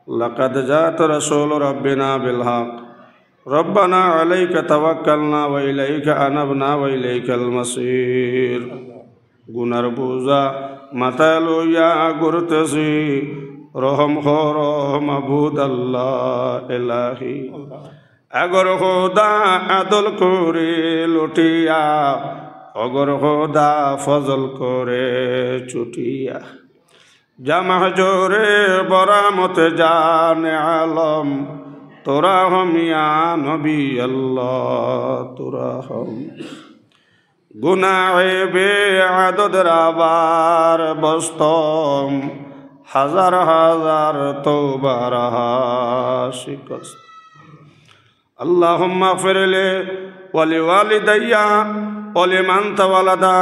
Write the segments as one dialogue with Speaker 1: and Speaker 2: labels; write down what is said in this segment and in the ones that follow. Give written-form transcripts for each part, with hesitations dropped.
Speaker 1: لقد جاءت رسول ربنا بالحق ربنا عليك توكلنا وإليك أنبنا وإليك المصير গুনার বোঝা মাথায় লইয়া ঘুরতেছি রহম করো মাবুদ আল্লাহ ইলাহি আগর খোদা আদল করে লুটিয়া অগর খোদা ফজল করে ছুটিয়া জামা জোরে বরামত জানে আলম তোরা হম ইয়া নবী আল্লাহ তোরা হম গুনাহে বে আদদ রাবার বস্তম হাজার হাজার তওবার শিকস্ত আল্লাহুম্মা ফিরলি ওয়ালি ওয়ালিদাইয়া ওয়ালিমান তাওয়ালাদা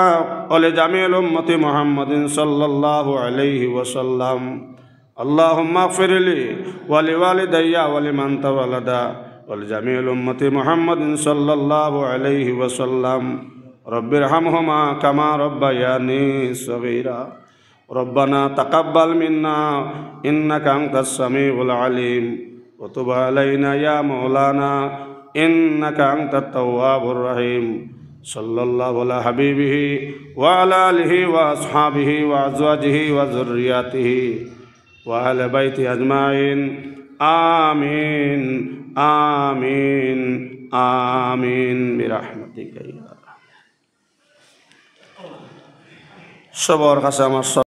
Speaker 1: ওয়ালি জামিল উম্মতি মুহাম্মাদিন সাল্লাল্লাহু আলাইহি ওয়াসাল্লাম আল্লাহুম্মা ফিরলি ওয়ালি ওয়ালিদাইয়া ওয়ালিমান তাওয়ালাদা ওয়ালি জামিল উম্মতি মুহাম্মাদিন সাল্লাল্লাহু আলাইহি ওয়াসাল্লাম রব্বিরহামহুমা কামা রব্বায়ানি সগীরা রব্বানা তাকাব্বাল মিন্না ইন্নাকা আনতাস সামিউল আলিম ওয়া তুব আলাইনা ইয়া মাওলানা ইন্নাকা আনতাত তাওয়াবুর রহিম সাল্লাল্লাহু আলা হাবিবিহি ওয়া আলা আলিহি ওয়া আসহাবিহি ওয়া আজওয়াজিহি ওয়া যুররিয়াতিহি ওয়া আহলি বাইতি আজমাইন আমিন আমিন আমিন বিরহমাতিকা ইয়া সবার কাছে আমার